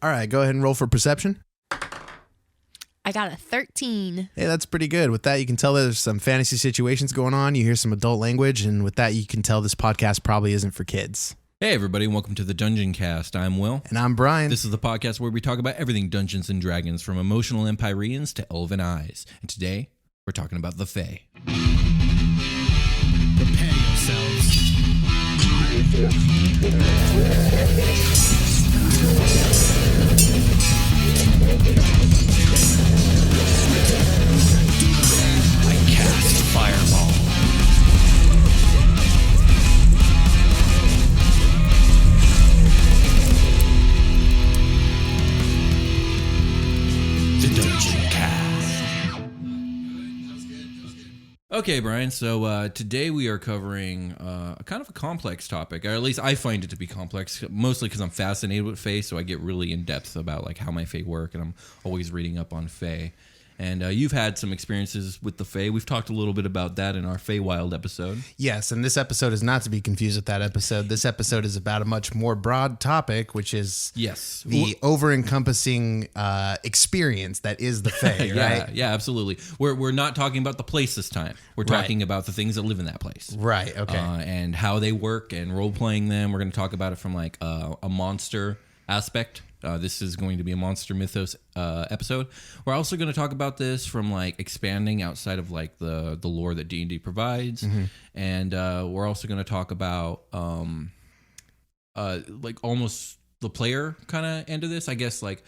All right, go ahead and roll for perception. I got a 13. Hey, that's pretty good. With that, you can tell there's some fantasy situations going on. You hear some adult language, and with that, you can tell this podcast probably isn't for kids. Hey everybody, welcome to the Dungeoncast. I'm Will. And I'm Brian. This is the podcast where we talk about everything Dungeons and Dragons, from emotional Empyreans to elven eyes. And today, we're talking about the Fey. Prepare yourselves. I cast Fireball. The Dungeoncast. Okay, Brian, so today we are covering kind of a complex topic, or at least I find it to be complex, mostly because I'm fascinated with Fey, so I get really in-depth about like how my Fey work, and I'm always reading up on Fey. And you've had some experiences with the Fey. We've talked a little bit about that in our Feywild episode. Yes, and this episode is not to be confused with that episode. This episode is about a much more broad topic, which is the over-encompassing experience that is the Fey, right? Yeah, absolutely. We're not talking about the place this time. We're talking about the things that live in that place. Right, okay. And how they work and role-playing them. We're going to talk about it from like a monster aspect. This is going to be a monster mythos episode. We're also going to talk about this from like expanding outside of like the lore that D&D provides, and we're also going to talk about like almost the player kind of end of this. I guess like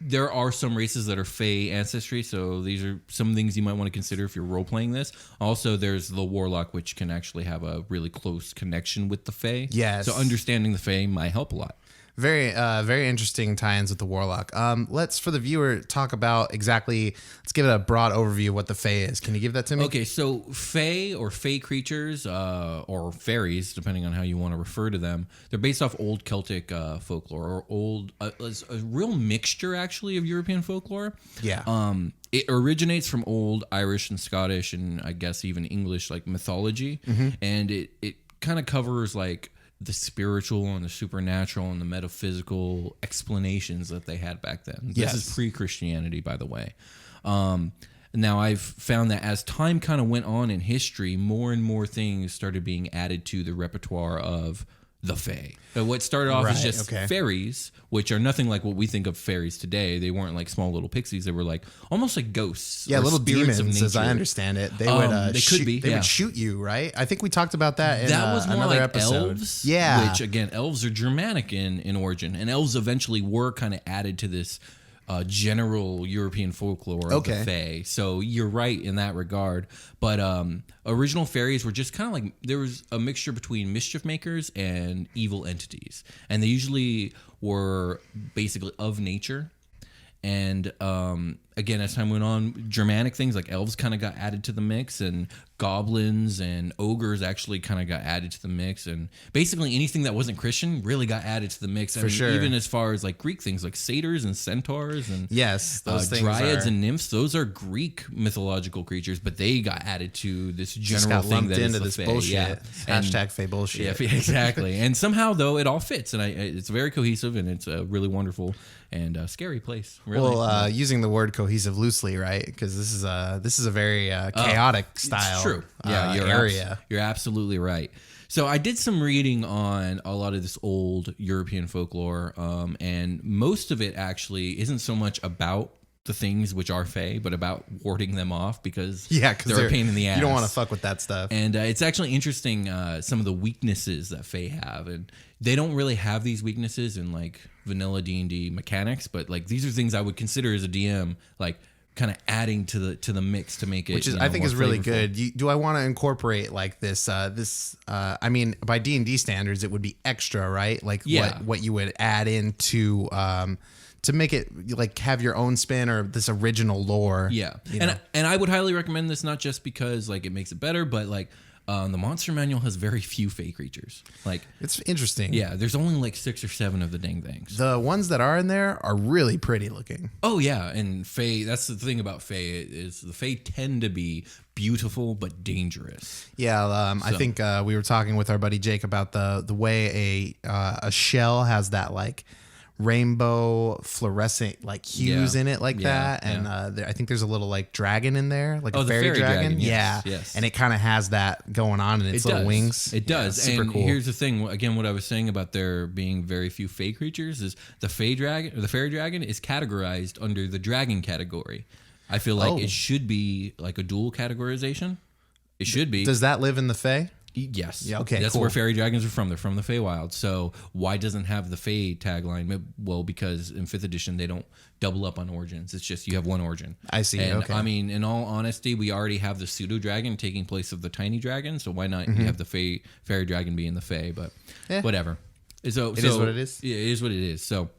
there are some races that are Fey ancestry, so these are some things you might want to consider if you're role playing this. Also, there's the warlock, which can actually have a really close connection with the Fey. Yes. So understanding the Fey might help a lot. Very interesting tie-ins with the warlock. Let's, for the viewer, talk about let's give it a broad overview of what the Fey is. Can you give that to me? Okay, so Fey or Fey creatures, or fairies, depending on how you want to refer to them, they're based off old Celtic folklore, or a real mixture, actually, of European folklore. Yeah. It originates from old Irish and Scottish and I guess even English, like mythology, and it kind of covers like the spiritual and the supernatural and the metaphysical explanations that they had back then. This is pre-Christianity, by the way. Now, I've found that as time kind of went on in history, more and more things started being added to the repertoire of the Fey. So what started off as just fairies, which are nothing like what we think of fairies today. They weren't like small little pixies. They were like almost like ghosts. Yeah, little demons, as I understand it. They would would shoot you, right? I think we talked about that in was more another like episode. Elves. Yeah. Which again, elves are Germanic in origin, and elves eventually were kind of added to this general European folklore of the Fae. So you're right in that regard. But original fairies were just kind of like, there was a mixture between mischief makers and evil entities. And they usually were basically of nature. And again, as time went on, Germanic things like elves kind of got added to the mix, and goblins and ogres actually kind of got added to the mix, and basically anything that wasn't Christian really got added to the mix. Even as far as like Greek things like satyrs and centaurs and those things dryads and nymphs, those are Greek mythological creatures, but they got added to this general thing that into is this the bullshit. Yeah. Hashtag Fey-bullshit. Yeah, exactly. And somehow though it all fits, and it's very cohesive, and it's a really wonderful and scary place. Really. Well, using the word cohesive loosely, right? Because this is a very chaotic style. It's true. Yeah, you're absolutely right. So I did some reading on a lot of this old European folklore, and most of it actually isn't so much about the things which are Fey, but about warding them off because they're a pain in the ass. You don't want to fuck with that stuff. And it's actually interesting some of the weaknesses that Fey have, and they don't really have these weaknesses in like vanilla D&D mechanics, but like these are things I would consider as a DM like kind of adding to the mix to make it, which is I think is really good. Do I want to incorporate like this? I mean, by D&D standards, it would be extra, right? Like what you would add into to make it like have your own spin or this original lore. Yeah, and I would highly recommend this, not just because like it makes it better, but like the monster manual has very few Fey creatures. Like it's interesting. Yeah, there's only like 6 or 7 of the dang things. The ones that are in there are really pretty looking. Oh yeah, and Fey. That's the thing about Fey is the Fey tend to be beautiful but dangerous. Yeah, I think we were talking with our buddy Jake about the way a shell has that like rainbow fluorescent like hues in it like that, and I think there's a little like dragon in there, like a fairy dragon. Yes. And it kind of has that going on in its little wings. It does. Super and cool. Here's the thing. Again, what I was saying about there being very few fey creatures is the fey dragon or the fairy dragon is categorized under the dragon category. I feel like it should be like a dual categorization. It should be. Does that live in the Fey? Yes. Yeah, okay, That's cool. where fairy dragons are from. They're from the Feywild. So why doesn't have the Fey tagline? Well, because in 5th edition they don't double up on origins. It's just you have one origin. I see. And okay. I mean, in all honesty, we already have the pseudo dragon taking place of the tiny dragon. So why not you have the fairy dragon be in the Fey? But whatever. So it is what it is. It is what it is. So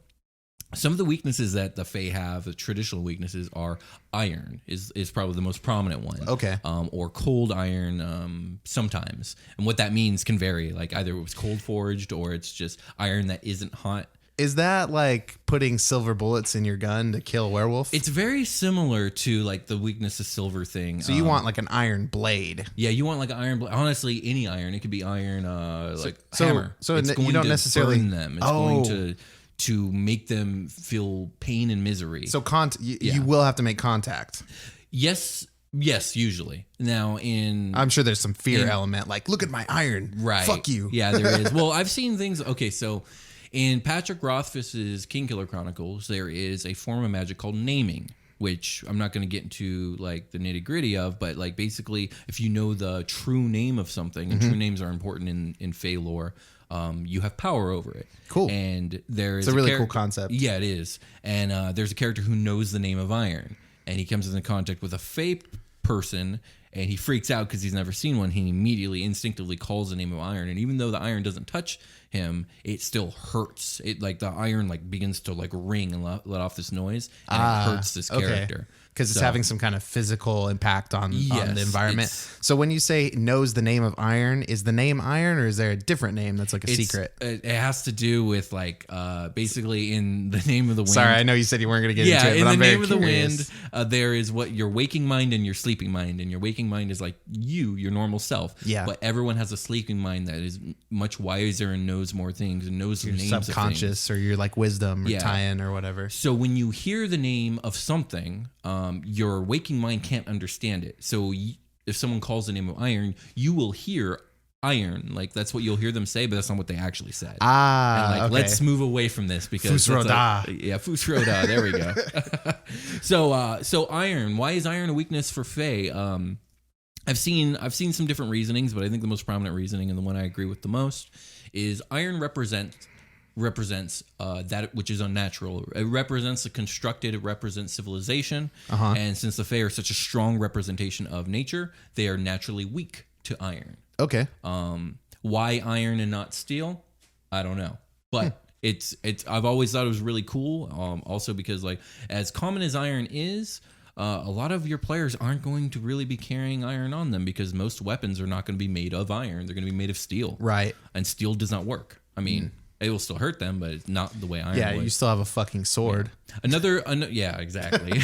some of the weaknesses that the Fey have, the traditional weaknesses, are iron is probably the most prominent one. Okay. Or cold iron sometimes. And what that means can vary. Like either it was cold forged or it's just iron that isn't hot. Is that like putting silver bullets in your gun to kill a werewolf? It's very similar to like the weakness of silver thing. So you want like an iron blade. Yeah, you want like an iron blade. Honestly, any iron. It could be iron hammer. So it's you don't necessarily burn them. It's going to make them feel pain and misery. So you will have to make contact. Yes, usually. Now I'm sure there's some fear element, like look at my iron, right? Fuck you. Yeah, there is. Well, I've seen things. Okay, so in Patrick Rothfuss's Kingkiller Chronicles, there is a form of magic called naming, which I'm not going to get into like the nitty gritty of, but like basically, if you know the true name of something, and true names are important in Fey lore. You have power over it. Cool. And there's a really cool concept. Yeah, it is. And there's a character who knows the name of iron, and he comes into contact with a Fey person, and he freaks out because he's never seen one. He immediately, instinctively calls the name of iron, and even though the iron doesn't touch him, it still hurts. It like the iron like begins to like ring and let off this noise, and it hurts this character. Because it's having some kind of physical impact on the environment. So when you say knows the name of iron, is the name iron or is there a different name that's like a secret? It has to do with like basically in the name of the wind. Sorry, I know you said you weren't going to get into it, but I'm very curious. In the name of the wind, there is what your waking mind and your sleeping mind. And your waking mind is like your normal self. Yeah. But everyone has a sleeping mind that is much wiser and knows more things and knows the names of things. Subconscious or your like wisdom or tie-in or whatever. So when you hear the name of something, your waking mind can't understand it. So if someone calls the name of iron, you will hear iron. Like that's what you'll hear them say, but that's not what they actually said. And like, let's move away from this because Fusroda. There we go. So iron. Why is iron a weakness for Fey? I've seen some different reasonings, but I think the most prominent reasoning and the one I agree with the most is iron represents that which is unnatural. It represents the constructed. It represents civilization. And since the Fae are such a strong representation of nature, they are naturally weak to iron. Okay. Why iron and not steel? I don't know. But it's. I've always thought it was really cool. Also because like as common as iron is, a lot of your players aren't going to really be carrying iron on them because most weapons are not going to be made of iron. They're going to be made of steel. Right. And steel does not work. I mean. It will still hurt them, but it's not the way iron would. You still have a fucking sword. Yeah. Exactly.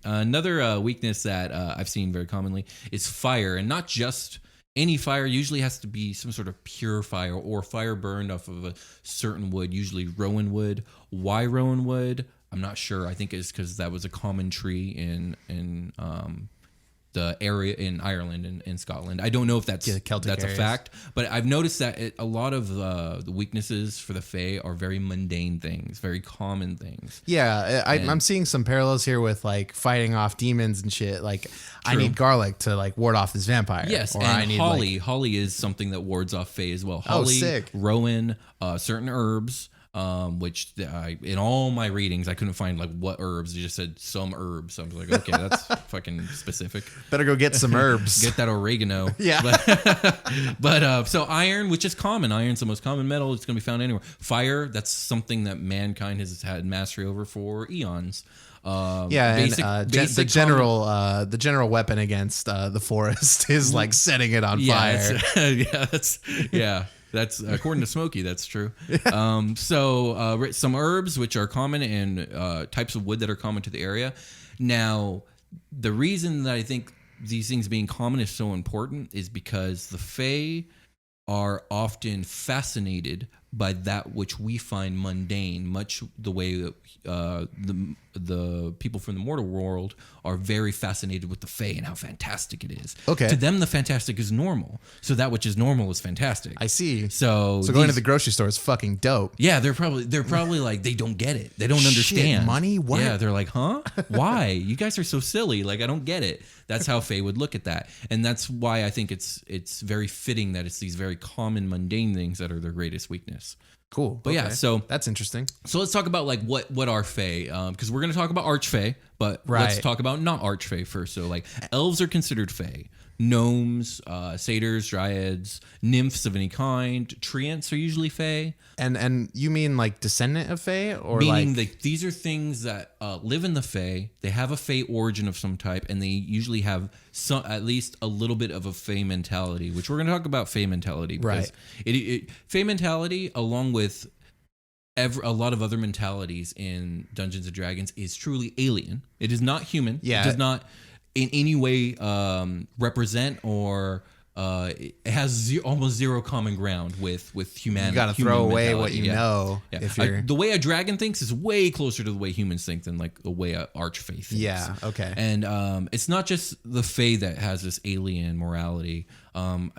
Another weakness that I've seen very commonly is fire, and not just any fire. Usually has to be some sort of pure fire or fire burned off of a certain wood, usually rowan wood. Why rowan wood? I'm not sure. I think it's because that was a common tree in the area in Ireland and Scotland. I don't know if that's Celtic a fact, but I've noticed that a lot of the weaknesses for the Fae are very mundane things, very common things. Yeah, I'm seeing some parallels here with like fighting off demons and shit. Like I need garlic to like ward off this vampire. Yes, or and holly. Holly is something that wards off Fae as well. Holly, sick. rowan, certain herbs. Which in all my readings I couldn't find like what herbs. They just said some herbs. So I was like, okay, that's fucking specific. Better go get some herbs. Get that oregano. Yeah. But so iron, which is common. Iron's the most common metal. It's going to be found anywhere. Fire, that's something that mankind has had mastery over for eons. The general weapon against the forest is like setting it on fire. That's according to Smokey. That's true. Some herbs which are common and types of wood that are common to the area. Now, the reason that I think these things being common is so important is because the Fae are often fascinated by that which we find mundane, much the way that the people from the mortal world are very fascinated with the Fae and how fantastic it is. Okay. To them, the fantastic is normal. So that which is normal is fantastic. I see. So going to the grocery store is fucking dope. Yeah, they're probably like, they don't get it. They don't understand. Shit, money? What? Yeah, they're like, huh? Why? You guys are so silly. Like, I don't get it. That's how Fae would look at that. And that's why I think it's very fitting that it's these very common mundane things that are their greatest weakness. Cool. But yeah, so that's interesting. So let's talk about like what are Fae, because we're going to talk about archfey, but let's talk about not archfey first. So like elves are considered Fae, gnomes, satyrs, dryads, nymphs of any kind, treants are usually Fae. And you mean like descendant of Fae, or meaning like that these are things that live in the Fae. They have a Fae origin of some type, and they usually have at least a little bit of a Fae mentality, which we're going to talk about Fae mentality. Because Fae mentality, along with a lot of other mentalities in Dungeons and Dragons, is truly alien. It is not human. Yeah. It does not in any way represent or it has almost zero common ground with humanity. You got to throw away what you know. Yeah. If you're the way a dragon thinks is way closer to the way humans think than like the way a archfey thinks. Yeah. Okay. And it's not just the Fae that has this alien morality.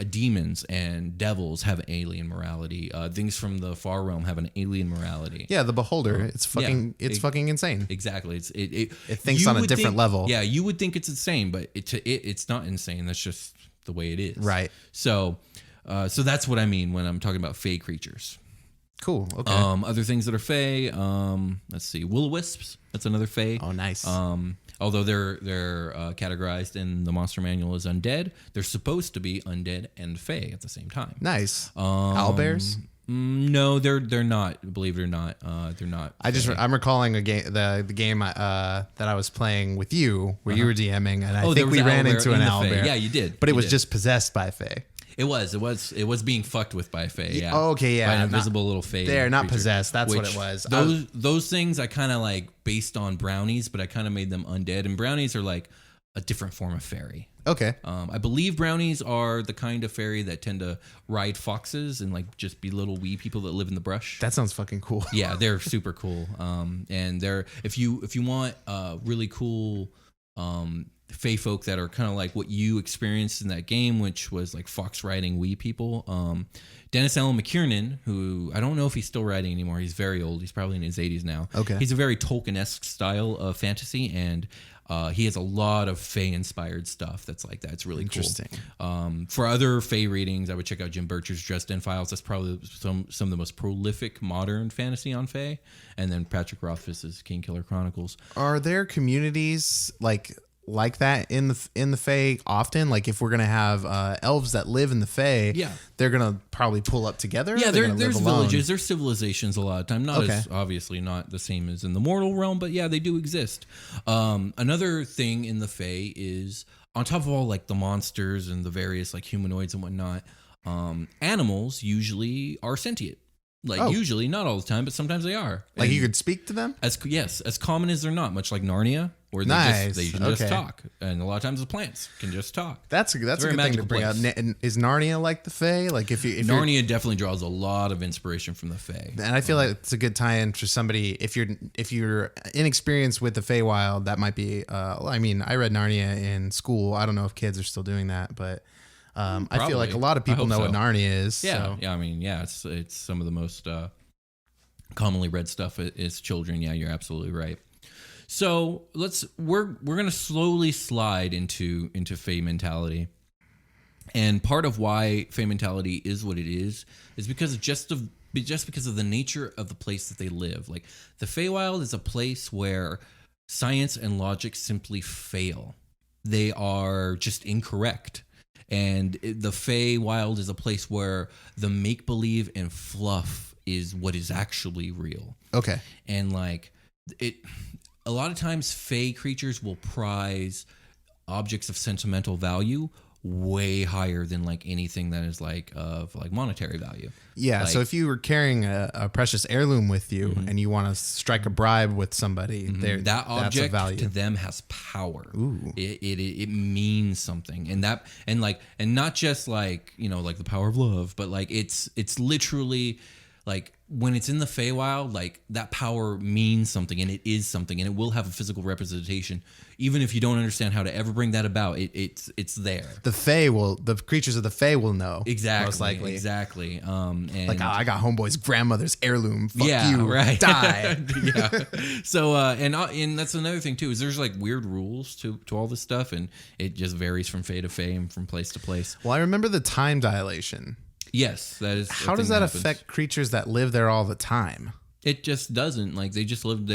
Demons and devils have an alien morality. Things from the far realm have an alien morality. Yeah, the beholder. It's fucking. It's fucking insane. Exactly. It thinks on a different level. Yeah, you would think it's insane, but it's not insane. That's just the way it is. Right. So that's what I mean when I'm talking about Fae creatures. Cool. Okay. Other things that are Fae. Let's see. Will-o-wisps. That's another Fae. Oh, nice. Although they're categorized in the monster manual as undead, they're supposed to be undead and Fae at the same time. Nice. Owlbears? No, they're not. Believe it or not, they're not. I'm recalling a game, the game that I was playing with you, where you were DMing, and I think we ran into an owlbear. Yeah, you did. But it was just possessed by Fae. It was being fucked with by Fae. Yeah. Oh, okay. Yeah. By an invisible little Fae. They're not creature, possessed. That's what it was. Those things I kind of like based on brownies, but I kind of made them undead. And brownies are like a different form of fairy. Okay. I believe brownies are the kind of fairy that tend to ride foxes and like just be little wee people that live in the brush. That sounds fucking cool. Yeah, they're super cool. And they're if you want really cool Fae folk that are kind of like what you experienced in that game, which was like fox riding wee people. Dennis Allen McKiernan, who I don't know if he's still writing anymore. He's very old. He's probably in his 80s now. Okay. He's a very Tolkien-esque style of fantasy, and he has a lot of Fae-inspired stuff that's like that. It's really interesting. Cool. For other Fae readings, I would check out Jim Butcher's Dresden Files. That's probably some of the most prolific modern fantasy on Fae. And then Patrick Rothfuss's Kingkiller Chronicles. Are there communities like that in the Fae often? Like if we're gonna have elves that live in the Fae, they're gonna probably pull up together. Yeah, there's villages, there's civilizations a lot of time. Not as obviously not the same as in the mortal realm, but yeah, they do exist. Another thing in the Fae is on top of all like the monsters and the various like humanoids and whatnot, animals usually are sentient. Usually, not all the time, but sometimes they are. Like you could speak to them? As common as they're not, much like Narnia, where they can just talk. And a lot of times the plants can just talk. That's a good thing to bring up. Is Narnia like the Fae? Like if Narnia definitely draws a lot of inspiration from the Fae. And I feel like it's a good tie-in for somebody if you're inexperienced with the Feywild. That might be. I mean, I read Narnia in school. I don't know if kids are still doing that, but. I feel like a lot of people know what Narnia is. Yeah, so. Yeah. I mean, yeah, it's some of the most commonly read stuff as children. Yeah, you're absolutely right. So we're gonna slowly slide into Fae mentality, and part of why Fae mentality is what it is because because of the nature of the place that they live. Like the Feywild is a place where science and logic simply fail. They are just incorrect. And the Feywild is a place where the make-believe and fluff is what is actually real. Okay. And like a lot of times Fae creatures will prize objects of sentimental value way higher than like anything that is like of like monetary value. Yeah. Like, so if you were carrying a precious heirloom with you and you want to strike a bribe with somebody, that object that's a value. To them has power. Ooh. It means something, and not just like like the power of love, but like it's literally like when it's in the Feywild, like that power means something, and it is something, and it will have a physical representation. Even if you don't understand how to ever bring that about, it's there. The creatures of the Fey will know. Exactly. Most likely. Exactly. And Like, I got homeboy's grandmother's heirloom. Fuck yeah, you. right. Die. Yeah. So, and that's another thing too, is there's like weird rules to all this stuff, and it just varies from Fey to Fey and from place to place. Well, I remember the time dilation. Yes, that is. How does that affect creatures that live there all the time? It just doesn't. Like they just live.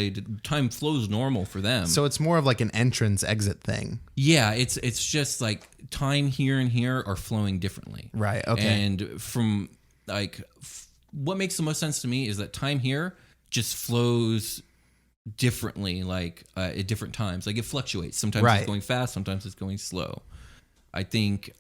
Time flows normal for them. So it's more of like an entrance exit thing. Yeah, it's just like time here and here are flowing differently. Right. Okay. And from like what makes the most sense to me is that time here just flows differently, like at different times. Like it fluctuates. Sometimes Right. it's going fast. Sometimes it's going slow. I think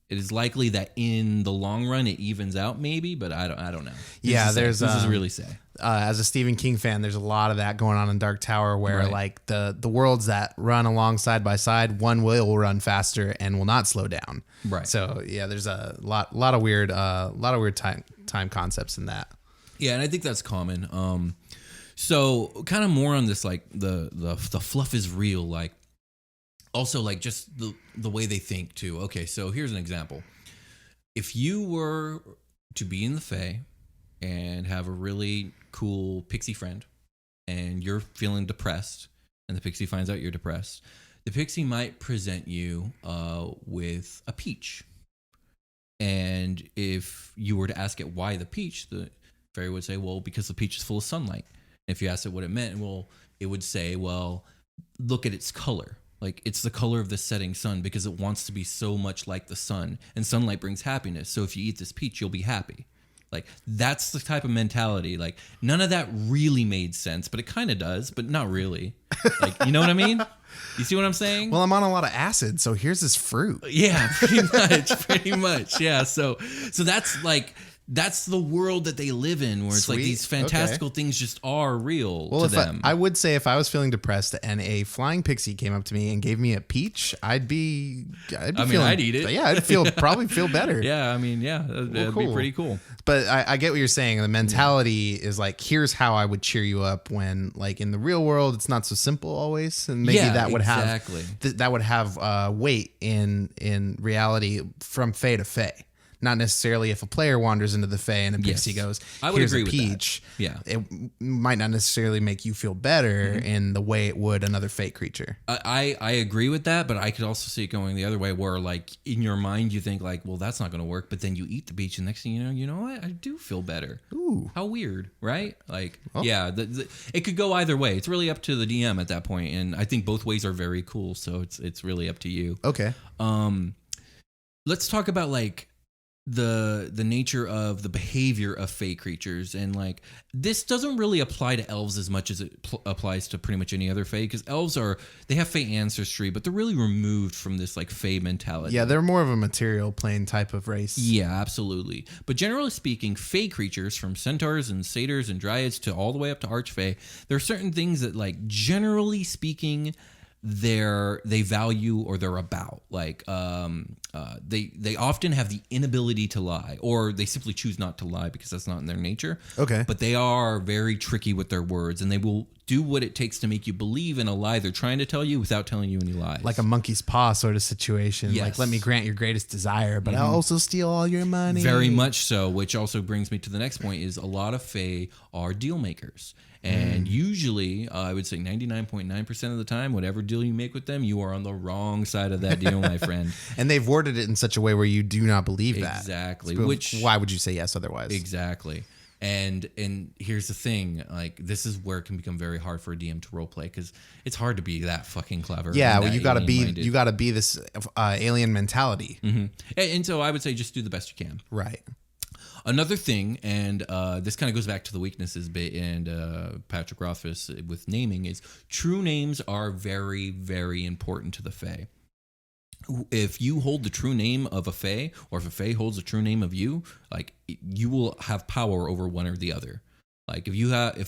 it is likely that in the long run it evens out, maybe, but I don't know. Yeah, this is really say. As a Stephen King fan, there's a lot of that going on in Dark Tower, where like the worlds that run along side by side, one will run faster and will not slow down. Right. So yeah, there's a lot of weird time concepts in that. Yeah, and I think that's common. So kind of more on this, like the fluff is real, like. Also, like just the way they think too. Okay, so here's an example. If you were to be in the Fae and have a really cool pixie friend, and you're feeling depressed, and the pixie finds out you're depressed, the pixie might present you with a peach. And if you were to ask it why the peach, the fairy would say, well, because the peach is full of sunlight. And if you asked it what it meant, well, it would say, well, look at its color. Like it's the color of the setting sun because it wants to be so much like the sun, and sunlight brings happiness. So if you eat this peach, you'll be happy. Like that's the type of mentality. Like none of that really made sense, but it kind of does, but not really. Like, you know what I mean? You see what I'm saying? Well, I'm on a lot of acid, so here's this fruit. Yeah, pretty much. Yeah. So that's like, that's the world that they live in, where it's Sweet. like these fantastical things just are real to them. I would say if I was feeling depressed and a flying pixie came up to me and gave me a peach, I'd eat it. Yeah, I'd probably feel better. Yeah, I mean, yeah, that'd be pretty cool. But I get what you're saying. The mentality is like, here's how I would cheer you up when, like, in the real world, it's not so simple always, and maybe that would have weight in reality from Fey to Fey. Not necessarily if a player wanders into the Fey and a pixie goes, I would here's agree a peach. With that. Yeah. It might not necessarily make you feel better in the way it would another Fey creature. I agree with that, but I could also see it going the other way, where like in your mind you think like, well, that's not going to work, but then you eat the peach and next thing you know what? I do feel better. Ooh. How weird, right? Like, yeah, it could go either way. It's really up to the DM at that point, and I think both ways are very cool, so it's really up to you. Okay. Let's talk about like the nature of the behavior of Fey creatures, and like this doesn't really apply to elves as much as it applies to pretty much any other Fey, because elves they have Fey ancestry, but they're really removed from this like Fey mentality. Yeah, they're more of a material plane type of race. Yeah, absolutely. But generally speaking, Fey creatures, from centaurs and satyrs and dryads to all the way up to archfey, there are certain things that, like, generally speaking, they value or they're about. Like they often have the inability to lie, or they simply choose not to lie because that's not in their nature. Okay. But they are very tricky with their words, and they will do what it takes to make you believe in a lie they're trying to tell you without telling you any lies. Like a monkey's paw sort of situation. Yes. Like, let me grant your greatest desire, but I'll also steal all your money. Very much so, which also brings me to the next point, is a lot of Fey are deal makers. And usually, I would say 99.9% of the time, whatever deal you make with them, you are on the wrong side of that deal, my friend. And they've worded it in such a way where you do not believe that. Exactly. So which, why would you say yes otherwise? Exactly. And here's the thing, like, this is where it can become very hard for a DM to roleplay, because it's hard to be that fucking clever. Yeah, well, you gotta be this alien mentality. Mm-hmm. And so I would say just do the best you can. Right. Another thing, and this kind of goes back to the weaknesses bit and Patrick Rothfuss with naming, is true names are very, very important to the Fae. If you hold the true name of a Fae, or if a Fae holds the true name of you, like, you will have power over one or the other. Like, if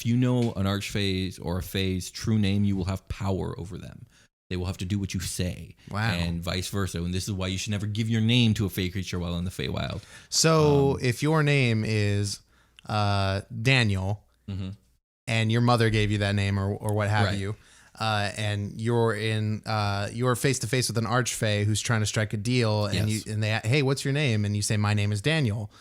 you know an archfey's or a Fae's true name, you will have power over them. They will have to do what you say. Wow. And vice versa. And this is why you should never give your name to a Fey creature while in the Feywild. So if your name is Daniel, and your mother gave you that name or what have you, and you're face to face with an archfey who's trying to strike a deal, and they hey, what's your name? And you say, my name is Daniel.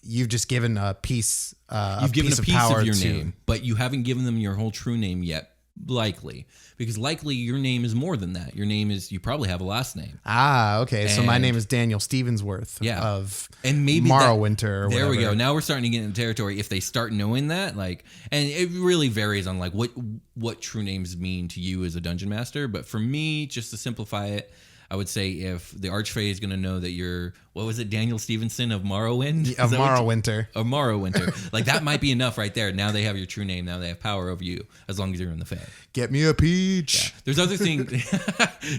You've just given a piece. You've given a piece of your name, but you haven't given them your whole true name yet. Likely, because likely your name is more than that. Your name is, you probably have a last name. Okay. So my name is Daniel Stevensworth of and maybe Morrowinter or there whatever. we go. Now we're starting to get into territory. If they start knowing that, like, and it really varies on like what true names mean to you as a dungeon master. But for me, just to simplify it, I would say if the archfey is going to know that you're, what was it, Daniel Stevenson of Morrowind? Of Morrowinter. Of Morrowinter. Like that might be enough right there. Now they have your true name. Now they have power over you as long as you're in the Fey. Get me a peach. Yeah. There's other things.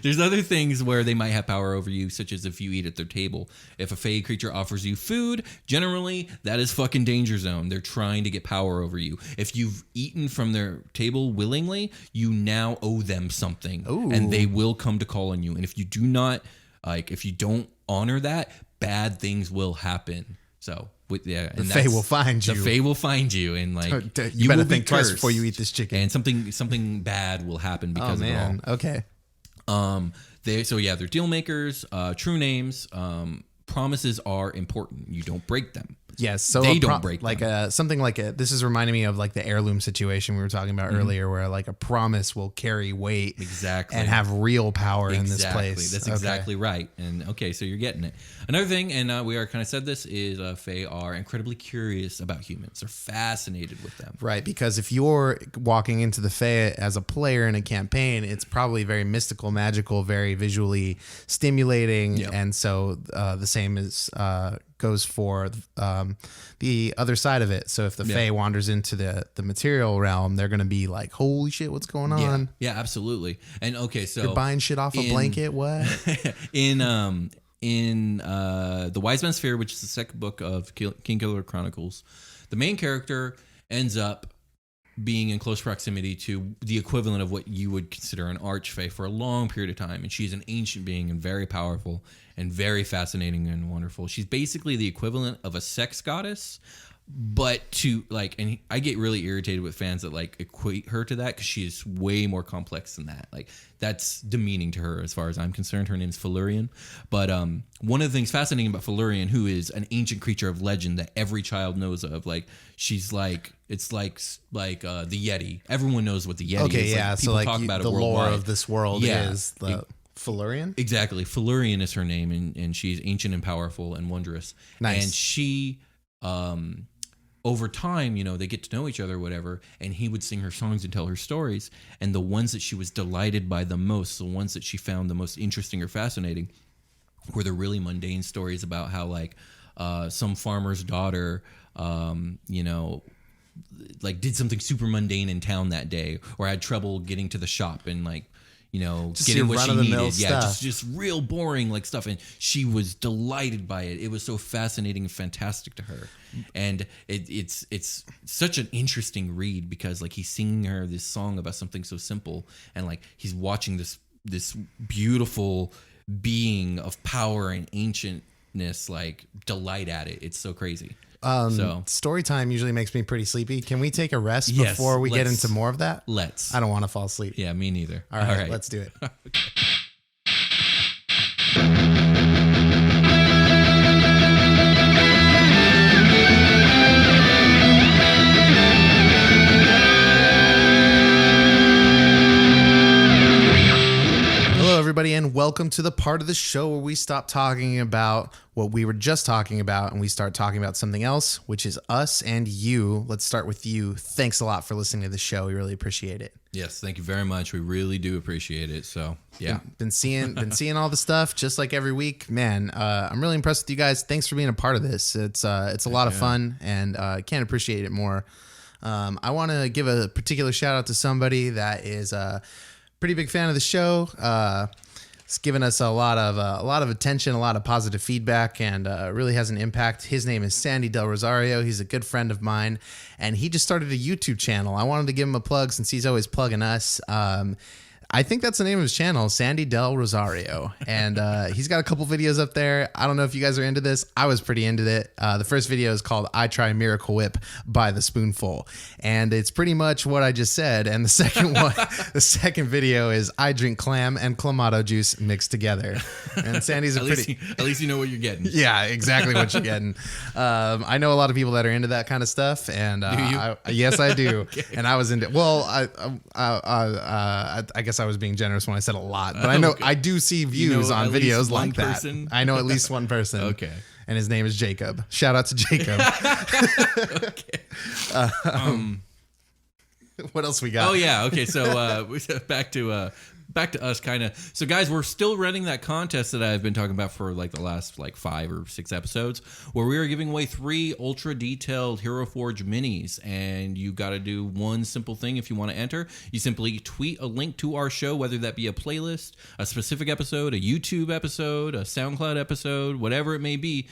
There's other things where they might have power over you, such as if you eat at their table. If a Fey creature offers you food, generally that is fucking danger zone. They're trying to get power over you. If you've eaten from their table willingly, you now owe them something. Ooh. And they will come to call on you. And if you do not, like, if you don't honor that, bad things will happen. So, the Fey will find you. The Fey will find you, and like you better think twice before you eat this chicken. And something bad will happen because of it all. Okay. They're deal makers. True names. Promises are important. You don't break them. Yes, so they don't break them. Something like this is reminding me of like the heirloom situation we were talking about earlier, where like a promise will carry weight and have real power in this place. That's exactly right. And so you're getting it. Another thing, and we already kind of said this, is Fey are incredibly curious about humans. They're fascinated with them. Right, because if you're walking into the Fey as a player in a campaign, it's probably very mystical, magical, very visually stimulating, and so the same is goes for the other side of it. So if the Fey wanders into the material realm, they're going to be like, holy shit, what's going on? Yeah, absolutely. And so you're buying shit off a blanket? What? in the Wise Man's Sphere, which is the second book of King Killer Chronicles, the main character ends up being in close proximity to the equivalent of what you would consider an archfey for a long period of time. And she's an ancient being and very powerful and very fascinating and wonderful. She's basically the equivalent of a sex goddess, but and I get really irritated with fans that like equate her to that, because she is way more complex than that. Like, that's demeaning to her as far as I'm concerned. Her name's Fey-lien. But one of the things fascinating about Fey-lien, who is an ancient creature of legend that every child knows of, like, she's like, it's like the Yeti. Everyone knows what the Yeti is. Okay, yeah. Like, people so like talk about the it lore worldwide. of this world is the Fey-lien? Exactly. Fey-lien is her name, and she's ancient and powerful and wondrous. Nice. And she, over time, they get to know each other or whatever, and he would sing her songs and tell her stories. And the ones that she was delighted by the most, the ones that she found the most interesting or fascinating, were the really mundane stories about how, like, some farmer's daughter, like, did something super mundane in town that day, or had trouble getting to the shop and, like, just getting what she needed. Yeah, stuff. just real boring like stuff. And she was delighted by it. It was so fascinating and fantastic to her. And it's such an interesting read, because like he's singing her this song about something so simple, and like he's watching this beautiful being of power and ancientness like delight at it. It's so crazy. Story time usually makes me pretty sleepy. Can we take a rest before we get into more of that? Let's. I don't want to fall asleep. Yeah, me neither. All right. Let's do it. Hello, everybody, and welcome to the part of the show where we stop talking about what we were just talking about and we start talking about something else, which is us and you. Let's start with you. Thanks a lot for listening to the show. We really appreciate it. Yes, thank you very much. We really do appreciate it. So, yeah. Been seeing all the stuff just like every week. Man, I'm really impressed with you guys. Thanks for being a part of this. It's a lot of fun, and I can't appreciate it more. I want to give a particular shout out to somebody that is a pretty big fan of the show. It's given us a lot of attention, a lot of positive feedback, and really has an impact. His name is Sandy Del Rosario. He's a good friend of mine, and he just started a YouTube channel. I wanted to give him a plug since he's always plugging us. I think that's the name of his channel, Sandy Del Rosario. And he's got a couple videos up there. I don't know if you guys are into this. I was pretty into it. The first video is called I Try Miracle Whip by the Spoonful. And it's pretty much what I just said. And the second one, the second video is I drink clam and clamato juice mixed together. And Sandy's a at least you know what you're getting. Yeah, exactly what you're getting. I know a lot of people that are into that kind of stuff. And Do you? yes, I do. Okay. And I was into, well, I guess I was being generous when I said a lot, but I know I do see views on videos like that. I know at least one person. Okay. And his name is Jacob. Shout out to Jacob. Okay. What else we got? Oh yeah. Okay. So back to us, kind of. So guys, we're still running that contest that I've been talking about for like the last 5 or 6 episodes, where we are giving away 3 ultra detailed Hero Forge minis, and you got to do one simple thing if you want to enter. You simply tweet a link to our show, whether that be a playlist, a specific episode, a YouTube episode, a SoundCloud episode, whatever it may be.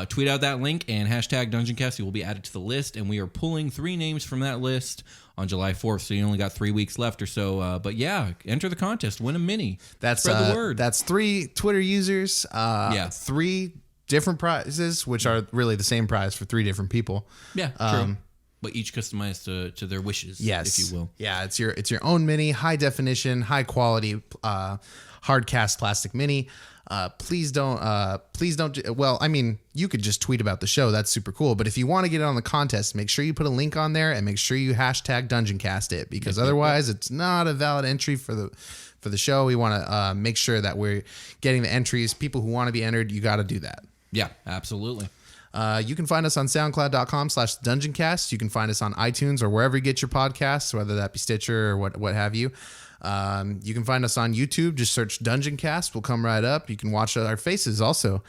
Tweet out that link and hashtag Dungeoncast. You will be added to the list, and we are pulling 3 names from that list on July 4th. So you only got 3 weeks left or so. But yeah, enter the contest, win a mini. Spread the word. That's 3 Twitter users. 3 different prizes, which are really the same prize for 3 different people. Yeah, true. But each customized to their wishes, yes, if you will. Yeah, it's your own mini, high definition, high quality, hard cast plastic mini. Please don't. Well, I mean, you could just tweet about the show. That's super cool. But if you want to get on the contest, make sure you put a link on there and make sure you hashtag Dungeoncast it, because otherwise it's not a valid entry for the show. We want to make sure that we're getting the entries. People who want to be entered, you got to do that. Yeah, absolutely. You can find us on soundcloud.com/Dungeoncast. You can find us on iTunes or wherever you get your podcasts, whether that be Stitcher or what have you. You can find us on YouTube. Just search Dungeoncast. We'll come right up. You can watch our faces also.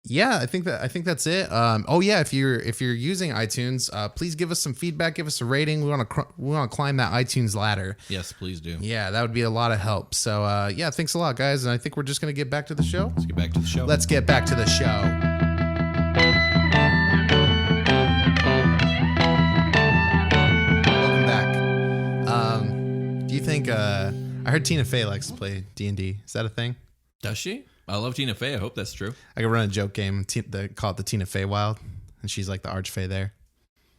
Yeah, I think that's it. If you're using iTunes, please give us some feedback. Give us a rating. We want to climb that iTunes ladder. Yes, please do. Yeah, that would be a lot of help. So thanks a lot, guys. And I think we're just gonna get back to the show. Let's get back to the show. Let's get back to the show. Welcome back. Do you think? I heard Tina Fey likes to play D&D. Is that a thing? Does she? I love Tina Fey. I hope that's true. I could run a joke game. Call it the Tina Fey Wild, and she's like the archfey there.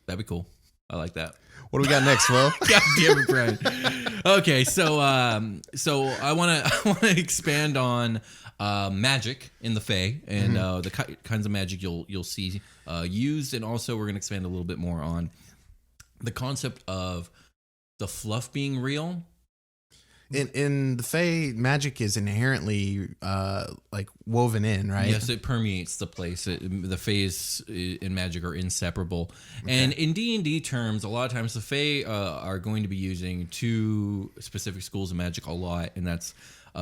That'd be cool. I like that. What do we got next, Will? God damn it, Brian. Okay, so I want to expand on magic in the Fey and the kinds of magic you'll see used, and also we're going to expand a little bit more on the concept of the fluff being real. In the Fey, magic is inherently woven in, right? Yes, it permeates the place. The Feys and magic are inseparable. Okay. And in D&D terms, a lot of times the Fey are going to be using 2 specific schools of magic a lot, and that's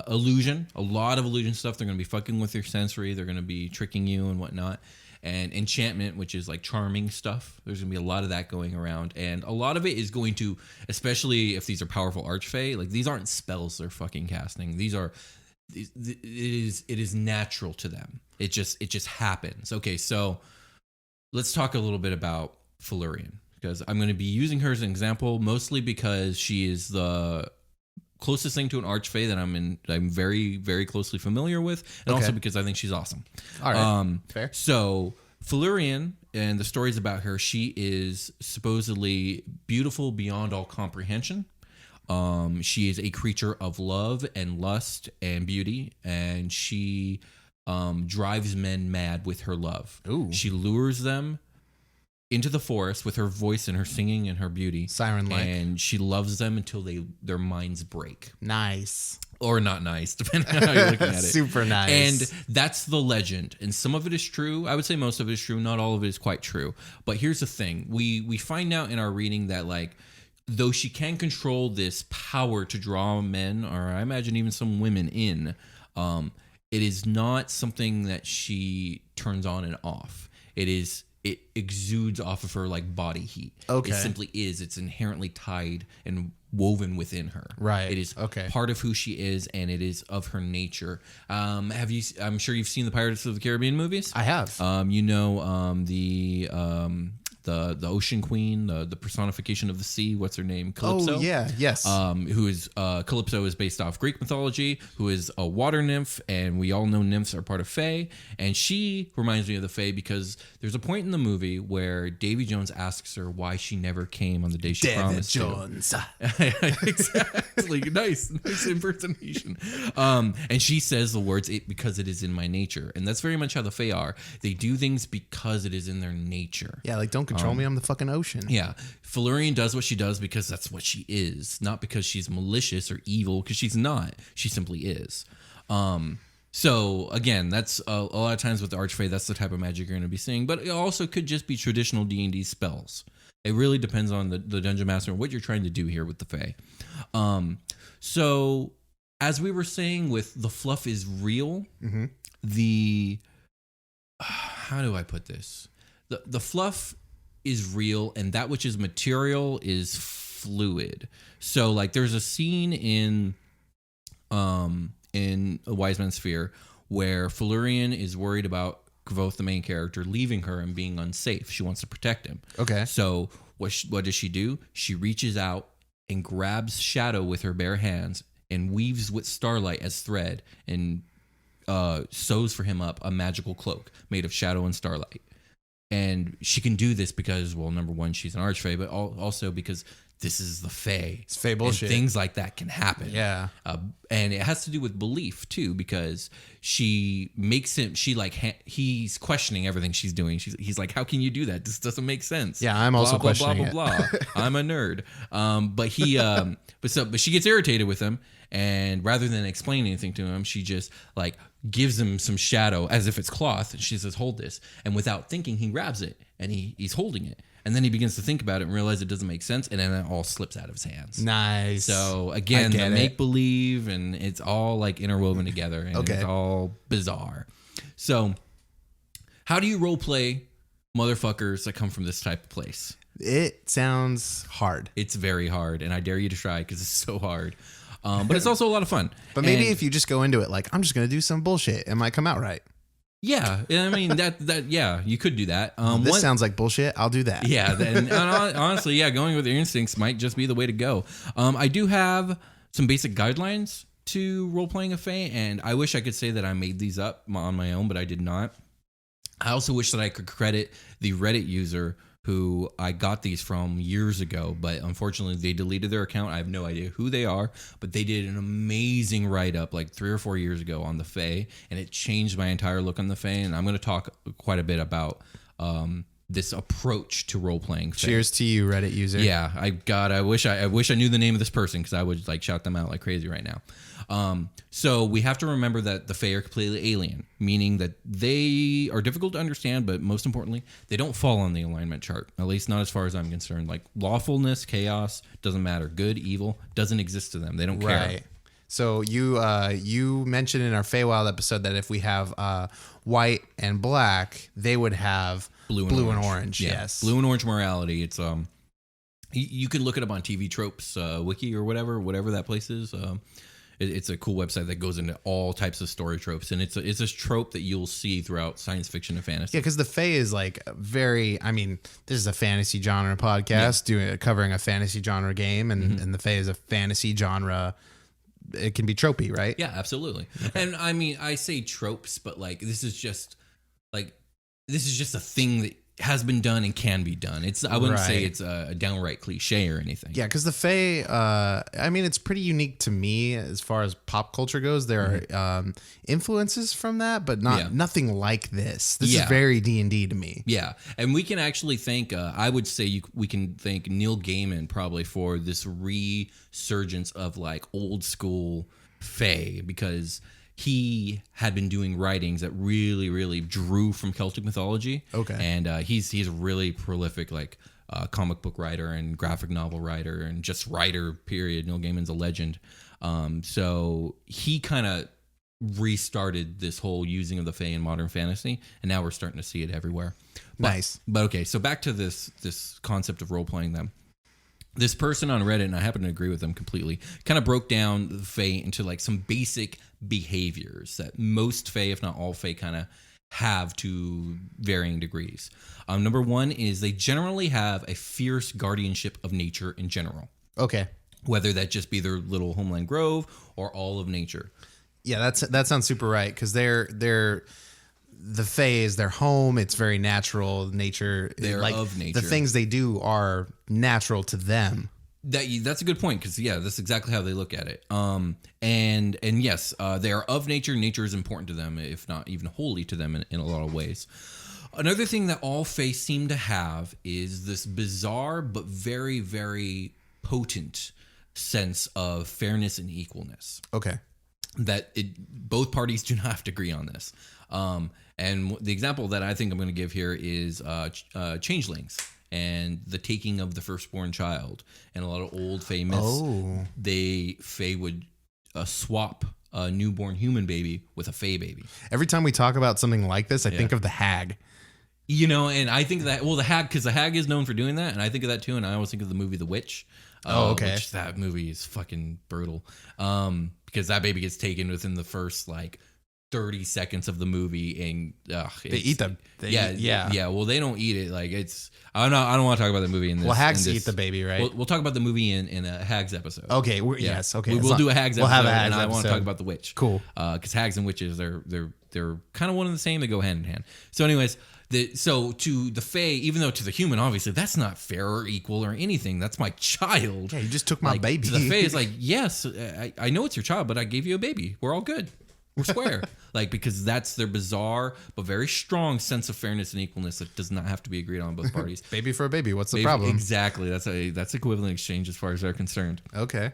illusion. A lot of illusion stuff. They're going to be fucking with your sensory. They're going to be tricking you and whatnot. And enchantment, which is like charming stuff. There's going to be a lot of that going around. And a lot of it is going to, especially if these are powerful archfey, like these aren't spells they're fucking casting. It is natural to them. It just happens. Okay, so let's talk a little bit about Fey-lien, because I'm going to be using her as an example, mostly because she is the closest thing to an archfey that I'm very, very closely familiar with, and also because I think she's awesome. All right, fair. So Fey-lien, and the stories about her, she is supposedly beautiful beyond all comprehension. She is a creature of love and lust and beauty, and she drives men mad with her love. Ooh. She lures them into the forest with her voice and her singing and her beauty. Siren-like. And she loves them until their minds break. Nice. Or not nice, depending on how you're looking at it. Super nice. And that's the legend. And some of it is true. I would say most of it is true. Not all of it is quite true. But here's the thing. We find out in our reading that, like, though she can control this power to draw men, or I imagine even some women in, it is not something that she turns on and off. It exudes off of her like body heat. Okay. It simply is. It's inherently tied and woven within her. Right. It is part of who she is, and it is of her nature. I'm sure you've seen the Pirates of the Caribbean movies. I have. The the ocean queen, the personification of the sea. What's her name? Calypso. Oh yeah, yes. Who is Calypso is based off Greek mythology, who is a water nymph, and we all know nymphs are part of Fey. And she reminds me of the Fey because there's a point in the movie where Davy Jones asks her why she never came on the day she promised Jones. Exactly. Nice impersonation. And she says the words, because it is in my nature. And that's very much how the Fey are. They do things because it is in their nature. Yeah, like don't control me, I'm the fucking ocean. Yeah. Fey-lien does what she does because that's what she is, not because she's malicious or evil, because she's not. She simply is. So again, that's a lot of times with the archfey, that's the type of magic you're going to be seeing. But it also could just be traditional D&D spells. It really depends on the dungeon master and what you're trying to do here with the Fey. So as we were saying with the fluff is real, how do I put this? The fluff is real, and that which is material is fluid. So like there's a scene in A Wise Man's Fear where Fey-lien is worried about Kvothe, the main character, leaving her and being unsafe. She wants to protect him. Okay. So what does she do? She reaches out and grabs Shadow with her bare hands and weaves with starlight as thread and sews for him up a magical cloak made of shadow and starlight. And she can do this because, well, number one, she's an archfey, but also because this is the Fey. It's Fey bullshit. And things like that can happen. Yeah. And it has to do with belief, too, because she makes him, he's questioning everything she's doing. He's like, how can you do that? This doesn't make sense. Yeah, I'm also questioning blah, blah, blah. I'm a nerd. But she gets irritated with him. And rather than explain anything to him, she just like gives him some shadow as if it's cloth. And she says, hold this. And without thinking, he grabs it and he's holding it. And then he begins to think about it and realize it doesn't make sense. And then it all slips out of his hands. Nice. So again, the make believe and it's all like interwoven together. And it's all bizarre. So how do you role play motherfuckers that come from this type of place? It sounds hard. It's very hard. And I dare you to try because it's so hard. But it's also a lot of fun. But maybe if you just go into it like, I'm just going to do some bullshit, it might come out right. Yeah, I mean yeah, you could do that. This sounds like bullshit. I'll do that. Yeah, and honestly, yeah, going with your instincts might just be the way to go. I do have some basic guidelines to role playing a Fey, and I wish I could say that I made these up on my own, but I did not. I also wish that I could credit the Reddit user who I got these from years ago, but unfortunately they deleted their account. I have no idea who they are, but they did an amazing write-up like 3 or 4 years ago on the Fey, and it changed my entire look on the Fey, and I'm going to talk quite a bit about this approach to role-playing Fey. Cheers to you, Reddit user. Yeah, I wish I knew the name of this person because I would like shout them out like crazy right now. So we have to remember that the Fey are completely alien, meaning that they are difficult to understand, but most importantly, they don't fall on the alignment chart, at least not as far as I'm concerned. Like lawfulness, chaos, doesn't matter. Good, evil, doesn't exist to them. They don't care. Right. So you mentioned in our Feywild episode that if we have white and black, they would have blue and orange. Yeah. Yes. Blue and orange morality. It's you can look it up on TV Tropes wiki or whatever that place is. It's a cool website that goes into all types of story tropes, and it's a trope that you'll see throughout science fiction and fantasy. Yeah, because the Fae is like very. I mean, this is a fantasy genre podcast covering a fantasy genre game, and the Fae is a fantasy genre. It can be tropey, right? Yeah, absolutely. And I mean, I say tropes, but like this is just a thing that has been done and can be done. I wouldn't say it's a downright cliche or anything. Yeah, because the Fae, I mean, it's pretty unique to me as far as pop culture goes. There are influences from that, but nothing like this. This is very D&D to me. Yeah, and we can actually thank, I would say we can thank Neil Gaiman probably for this resurgence of like old school Fae, because he had been doing writings that really, really drew from Celtic mythology. Okay. And he's a really prolific like comic book writer and graphic novel writer and just writer, period. Neil Gaiman's a legend. So he kind of restarted this whole using of the Fae in modern fantasy, and now we're starting to see it everywhere. Nice. But okay, so back to this concept of role-playing them. This person on Reddit, and I happen to agree with them completely, kind of broke down the Fae into like some basic behaviors that most Fae, if not all Fae, kind of have to varying degrees. Number one is they generally have a fierce guardianship of nature in general. Okay. Whether that just be their little homeland grove or all of nature. Yeah, that sounds super right, because they're the Fae is their home. It's very natural. Nature. They're like, of nature. The things they do are natural to them. That's a good point, because that's exactly how they look at it. And yes, they are of nature. Nature is important to them, if not even holy to them in a lot of ways. Another thing that all Fae seem to have is this bizarre but very, very potent sense of fairness and equalness. Okay. That both parties do not have to agree on this. And the example that I think I'm going to give here is changelings and the taking of the firstborn child. And a lot of old Fae myths, Fae would swap a newborn human baby with a Fae baby. Every time we talk about something like this, I think of the hag. And I think that, the hag, because the hag is known for doing that. And I think of that too. And I always think of the movie The Witch. Okay. Which that movie is fucking brutal. Because that baby gets taken within the first 30 seconds of the movie, and they eat them. Yeah. Well, they don't eat it. I don't want to talk about the movie in this. Well, hags eat the baby, right? We'll talk about the movie in a hags episode. Okay. Yes. Okay. We'll do a hags episode. We'll have a hags and episode. I want to talk about the witch. Cool. Because hags and witches, they're kind of one and the same. They go hand in hand. So, anyways. So to the Fae, even though to the human, obviously, that's not fair or equal or anything. That's my child. Yeah, you just took my baby. To the Fae, it's yes, I know it's your child, but I gave you a baby. We're all good. We're square. Because that's their bizarre but very strong sense of fairness and equalness that does not have to be agreed on both parties. Baby for a baby. What's the problem? Exactly. That's equivalent exchange as far as they're concerned. Okay.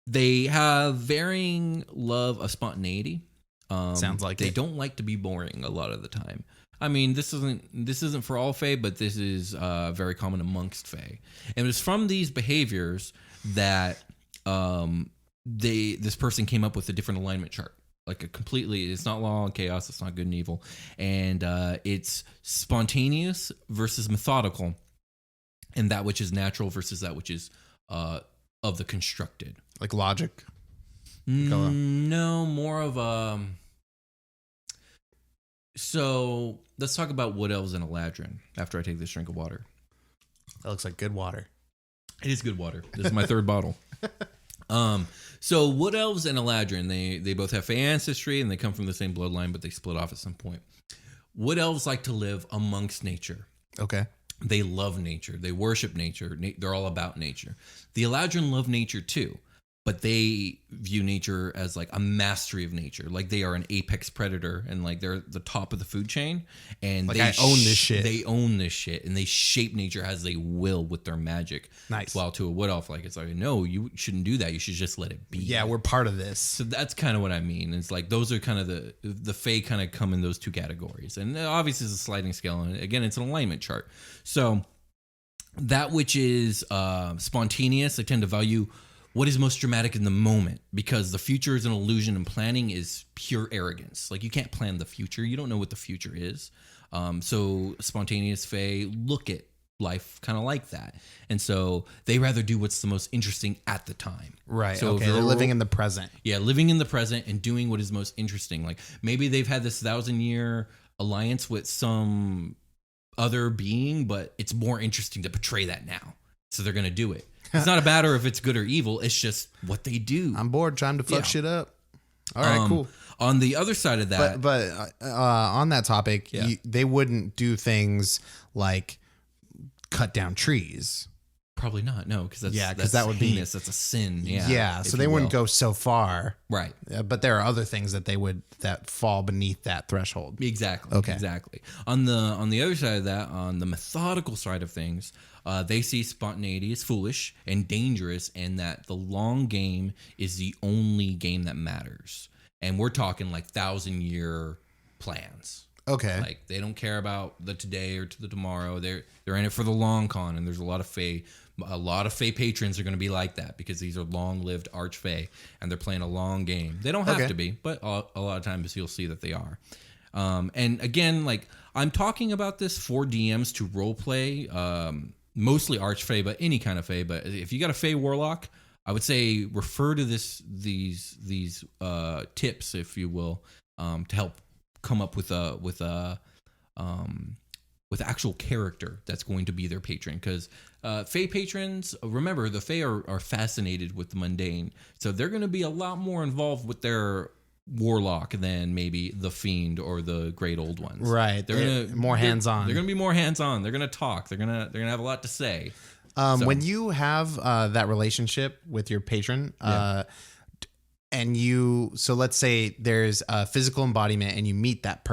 They have varying love of spontaneity. Sounds like they don't like to be boring a lot of the time. I mean, this isn't for all Fae, but this is very common amongst Fae. And it was from these behaviors that this person came up with a different alignment chart. It's not law and chaos, it's not good and evil. And it's spontaneous versus methodical, and that which is natural versus that which is of the constructed. Like logic? No, more of So let's talk about wood elves and Eladrin after I take this drink of water. That looks like good water. It is good water. This is my third bottle. So wood elves and Eladrin, they both have Fey ancestry and they come from the same bloodline, but they split off at some point. Wood elves like to live amongst nature. Okay. They love nature. They worship nature. They're all about nature. The Eladrin love nature too. But they view nature as a mastery of nature. They are an apex predator and they're the top of the food chain. And they own this shit. They own this shit and they shape nature as they will with their magic. Nice. While to a wood elf, no, you shouldn't do that. You should just let it be. Yeah, we're part of this. So that's kind of what I mean. It's those are kind of the Fae kind of come in those two categories. And obviously it's a sliding scale. And again, it's an alignment chart. So that which is spontaneous, I tend to value what is most dramatic in the moment, because the future is an illusion and planning is pure arrogance. You can't plan the future. You don't know what the future is. So spontaneous Fae look at life kind of like that. And so they rather do what's the most interesting at the time. Right. So okay. They're living in the present. Yeah. Living in the present and doing what is most interesting. Maybe they've had this 1,000-year alliance with some other being, but it's more interesting to portray that now. So they're going to do it. It's not a matter if it's good or evil. It's just what they do. I'm bored trying to fuck shit up. All right, cool. On the other side of that. But on that topic, they wouldn't do things like cut down trees. Probably not. No, because that's that would heinous. That's a sin. Yeah. Yeah. So they wouldn't go so far. Right. But there are other things that fall beneath that threshold. Exactly. Okay. Exactly. On the other side of that, on the methodical side of things, they see spontaneity as foolish and dangerous, and that the long game is the only game that matters. And we're talking 1,000-year plans. Okay. They don't care about the today or to the tomorrow. They're in it for the long con, and there's a lot of Fey patrons are going to be like that because these are long-lived archfey, and they're playing a long game. They don't have to be, but a lot of times you'll see that they are. And again, I'm talking about this for DMs to roleplay, mostly archfey, but any kind of Fey. But if you got a Fey warlock, I would say refer to these tips, if you will, to help come up with actual character that's going to be their patron. Because Fey patrons, remember, the Fey are fascinated with the mundane, so they're going to be a lot more involved with their warlock than maybe the fiend or the great old ones. Right. They're more hands-on. They're going to be more hands-on. They're going to talk. They're going to have a lot to say. When you have that relationship with your patron, and so let's say there's a physical embodiment and you meet that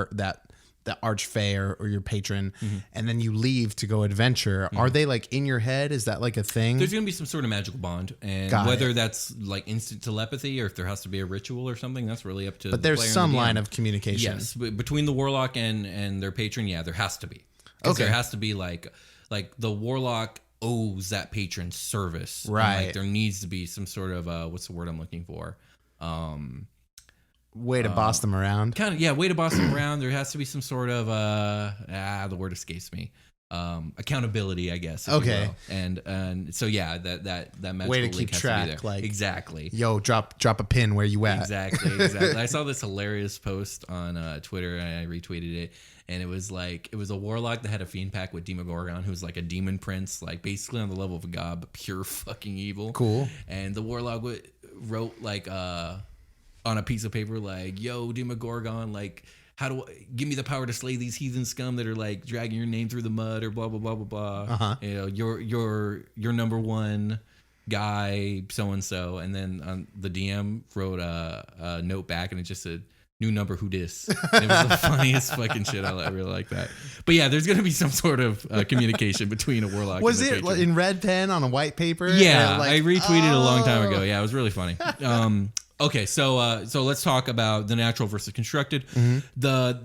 archfey or your patron, and then you leave to go adventure. Are they like in your head? Is that like a thing? There's going to be some sort of magical bond, and whether that's like instant telepathy or if there has to be a ritual or something, that's really up to. But there's some line of communication. Yes, between the warlock and their patron, there has to be. Okay, there has to be like the warlock owes that patron service, right? And, like, there needs to be some sort of what's the word I'm looking for? Way to boss them around. Way to boss them around. There has to be some sort of the word escapes me. Accountability, I guess. Okay. And so that magical way to link keep has track. To be there. Like, exactly. Yo, drop a pin where you at. Exactly. I saw this hilarious post on Twitter and I retweeted it. And it was a warlock that had a fiend pack with Demogorgon, who's like a demon prince, like basically on the level of a god, but pure fucking evil. Cool. And the warlock wrote like on a piece of paper, like, yo, Demogorgon, like, give me the power to slay these heathen scum that are like dragging your name through the mud or blah blah blah blah blah. You know, your number one guy, so and so, and then the DM wrote a note back, and it just said, "New number, who dis?" And it was the funniest fucking shit. I really like that. But yeah, there's gonna be some sort of communication between a warlock. Was and it patron. In red pen on a white paper? Yeah, I retweeted a long time ago. Yeah, it was really funny. Okay, so let's talk about the natural versus constructed. The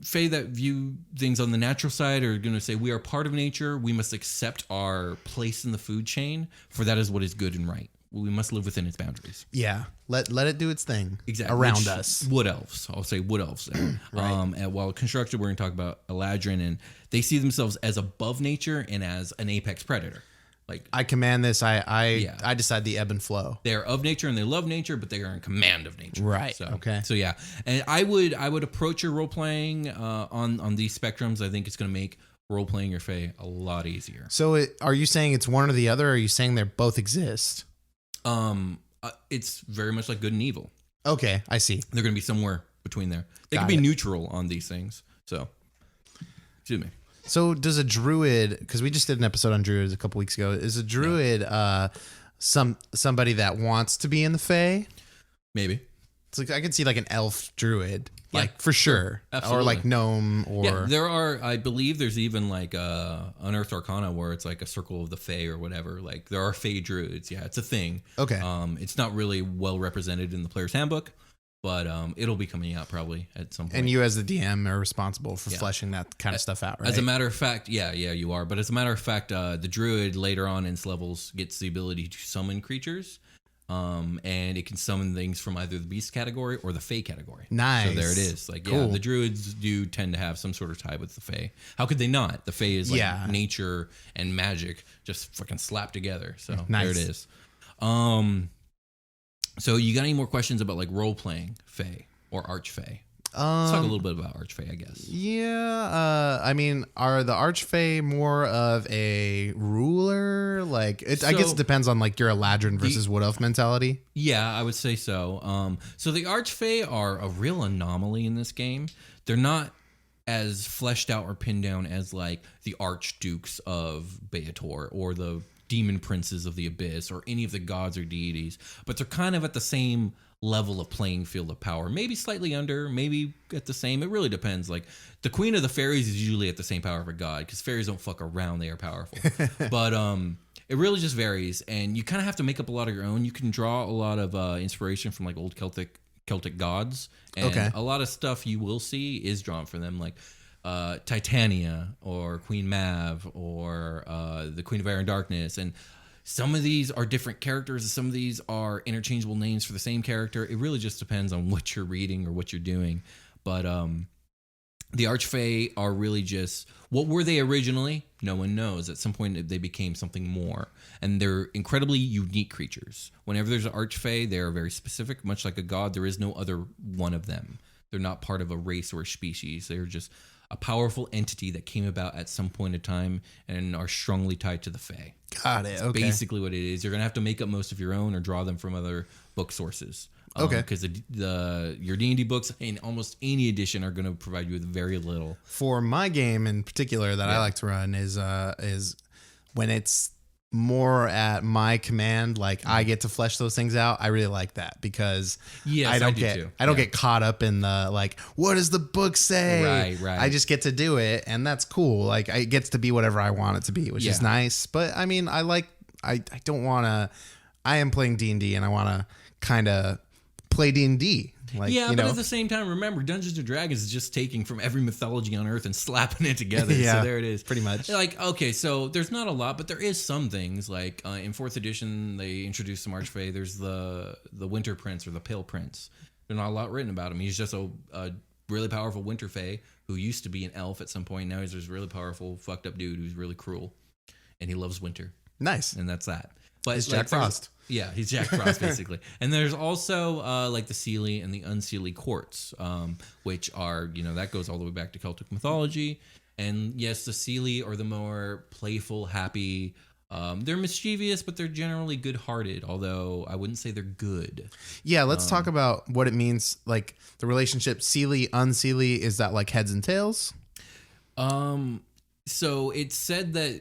Fae that view things on the natural side are going to say, we are part of nature. We must accept our place in the food chain, for that is what is good and right. We must live within its boundaries. Yeah, let it do its thing. Exactly. Around us. Wood elves. I'll say wood elves. Right. And while constructed, we're going to talk about Eladrin, and they see themselves as above nature and as an apex predator. Like, I command this. I decide the ebb and flow. They're of nature and they love nature, but they are in command of nature. Right. So, okay. So yeah, and I would approach your role playing on these spectrums. I think it's going to make role playing your Fae a lot easier. So are you saying it's one or the other? Or are you saying they both exist? It's very much like good and evil. Okay, I see. They're going to be somewhere between there. They can be neutral on these things. So, excuse me. So does a druid, because we just did an episode on druids a couple weeks ago, is a druid somebody that wants to be in the Fae? Maybe. It's like I could see like an elf druid, like for sure. Absolutely. Or like gnome or there are, I believe there's even like Unearthed Arcana where it's like a circle of the Fae or whatever. Like there are Fae druids. Yeah, it's a thing. Okay. It's not really well represented in the player's handbook, but it'll be coming out probably at some point. And you as the DM are responsible for fleshing that kind of stuff out, right? As a matter of fact, yeah, you are. But as a matter of fact, the druid later on in its levels gets the ability to summon creatures. And it can summon things from either the beast category or the Fae category. Nice. So there it is. Like, cool. yeah, the druids do tend to have some sort of tie with the Fae. How could they not? The Fae is like nature and magic just fucking slapped together. So there it is. So you got any more questions about like role playing Fae or archfey? Let's talk a little bit about archfey, I guess. Yeah, I mean, are the archfey more of a ruler? Like, I guess it depends on like your Eladrin versus Wood Elf mentality. Yeah, I would say so. So the archfey are a real anomaly in this game. They're not as fleshed out or pinned down as like the archdukes of Beator or the demon princes of the abyss or any of the gods or deities, but they're kind of at the same level of playing field of power, maybe slightly under, maybe at the same. It really depends. Like the queen of the fairies is usually at the same power of a god because fairies don't fuck around, they are powerful. But it really just varies, and you kind of have to make up a lot of your own. You can draw a lot of inspiration from like old Celtic gods, and a lot of stuff you will see is drawn from them, like Titania or Queen Mav or the Queen of Air and Darkness. And some of these are different characters, and some of these are interchangeable names for the same character. It really just depends on what you're reading or what you're doing. But the archfey are really just, what were they originally? No one knows. At some point they became something more, and they're incredibly unique creatures. Whenever there's an archfey, they're very specific, much like a god. There is no other one of them. They're not part of a race or a species. They're just a powerful entity that came about at some point in time and are strongly tied to the Fae. Got it. Okay. Basically what it is. You're going to have to make up most of your own or draw them from other book sources. Okay. Because your D&D books in almost any edition are going to provide you with very little. For my game in particular that I like to run is when it's more at my command, like I get to flesh those things out. I really like that because I don't get caught up in the like, what does the book say? Right. I just get to do it, and that's cool. Like it gets to be whatever I want it to be, which is nice. But I mean, I don't want to. I am playing D&D, and I want to kind of play D&D. Like, but at the same time, remember, Dungeons & Dragons is just taking from every mythology on Earth and slapping it together. So there it is. Pretty much. Like, okay, so there's not a lot, but there is some things. Like in 4th edition, they introduced some archfey. There's the Winter Prince or the Pale Prince. There's not a lot written about him. He's just a really powerful winter fey who used to be an elf at some point. Now he's this really powerful, fucked up dude who's really cruel. And he loves winter. Nice. And that's that. But it's Jack Frost. Yeah, he's Jack Frost, basically. And there's also like the Seelie and the Unseelie courts, which are, that goes all the way back to Celtic mythology. And yes, the Seelie are the more playful, happy. They're mischievous, but they're generally good-hearted, although I wouldn't say they're good. Yeah, let's talk about what it means, like the relationship Seelie, Unseelie. Is that like heads and tails? So it's said that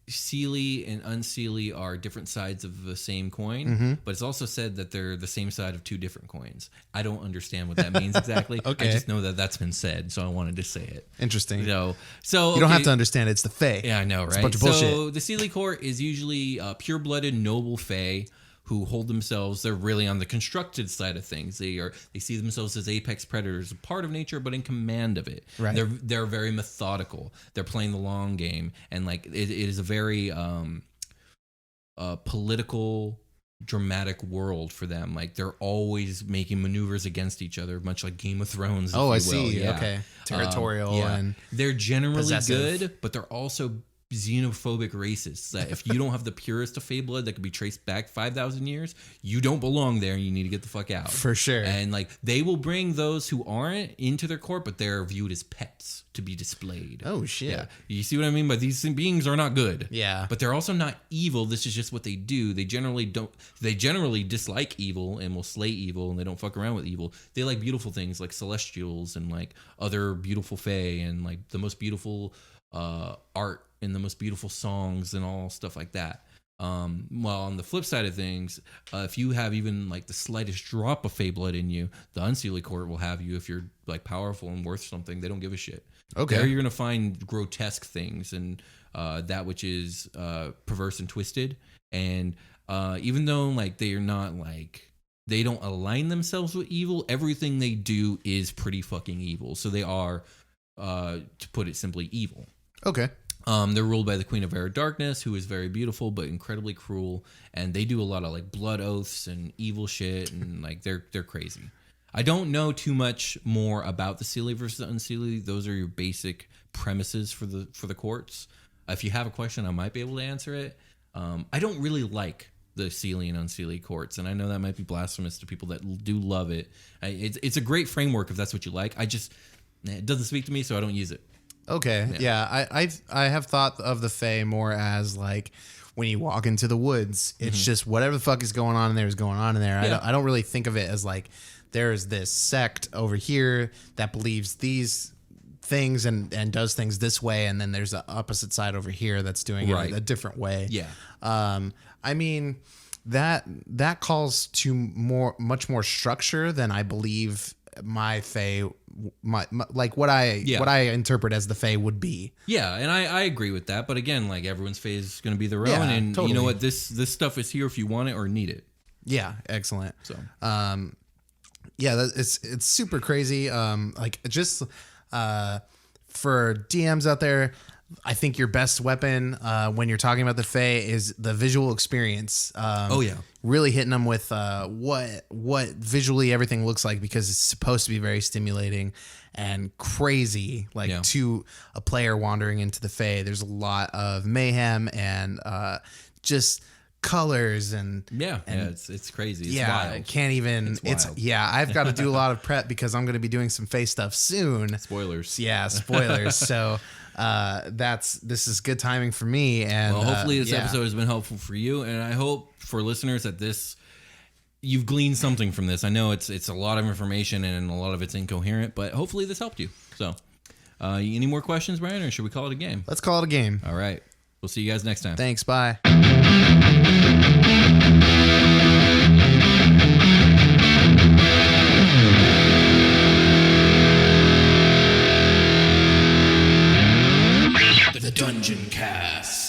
Seelie and Unseelie are different sides of the same coin, but it's also said that they're the same side of two different coins. I don't understand what that means exactly. Okay. I just know that that's been said, so I wanted to say it. Interesting. So you don't have to understand it. It's the Fae. Yeah, I know, right? It's a bunch of bullshit. So the Seelie court is usually pure-blooded noble Fae who hold themselves, they're really on the constructed side of things. They see themselves as apex predators, a part of nature, but in command of it. Right. They're very methodical. They're playing the long game, and like it is a very political, dramatic world for them. Like they're always making maneuvers against each other, much like Game of Thrones. I see. Yeah. Okay. Territorial and they're generally possessive. good, but they're also xenophobic racists that if you don't have the purest of Fey blood that could be traced back 5,000 years, you don't belong there and you need to get the fuck out. For sure. And like they will bring those who aren't into their court, but they're viewed as pets to be displayed. Oh shit. Yeah. You see what I mean? But these beings are not good. Yeah. But they're also not evil. This is just what they do. They generally dislike evil and will slay evil, and they don't fuck around with evil. They like beautiful things like celestials and like other beautiful fae and like the most beautiful art and the most beautiful songs and all stuff like that. While on the flip side of things, if you have even like the slightest drop of Fey blood in you, the Unseelie court will have you if you're like powerful and worth something. They don't give a shit. Okay. There you're gonna find grotesque things and that which is perverse and twisted. And even though like they are not like they don't align themselves with evil, everything they do is pretty fucking evil. So they are, to put it simply, evil. Okay. They're ruled by the Queen of Air Darkness, who is very beautiful but incredibly cruel, and they do a lot of like blood oaths and evil shit, and like they're crazy. I don't know too much more about the Seelie versus Unseelie. Those are your basic premises for the courts. If you have a question, I might be able to answer it. I don't really like the Seelie and Unseelie courts, and I know that might be blasphemous to people that do love it. It's a great framework if that's what you like. It doesn't speak to me, so I don't use it. Okay. Yeah. I have thought of the Fae more as like when you walk into the woods, it's just whatever the fuck is going on in there is going on in there. Yeah. I don't really think of it as like there's this sect over here that believes these things and does things this way, and then there's the opposite side over here that's doing it a different way. Yeah. I mean that calls to much more structure than I believe my Fae, like what I interpret as the Fae would be. Yeah, and I agree with that. But again, like everyone's Fae is going to be their own, and totally. You know what? This stuff is here if you want it or need it. Yeah, excellent. So, yeah, it's super crazy. Like just for DMs out there, I think your best weapon when you're talking about the Fae is the visual experience. Really hitting them with what visually everything looks like, because it's supposed to be very stimulating and crazy. Like to a player wandering into the Fae, there's a lot of mayhem and just colors and it's crazy. It's wild. Can't even. It's I've got to do a lot of prep because I'm going to be doing some Fey stuff soon. Spoilers. Yeah, spoilers. So this is good timing for me. And hopefully this episode has been helpful for you, and I hope for listeners that you've gleaned something from this. I know it's a lot of information and a lot of it's incoherent, but hopefully this helped you. So, any more questions, Brian, or should we call it a game? Let's call it a game. All right. We'll see you guys next time. Thanks. Bye. The Dungeoncast.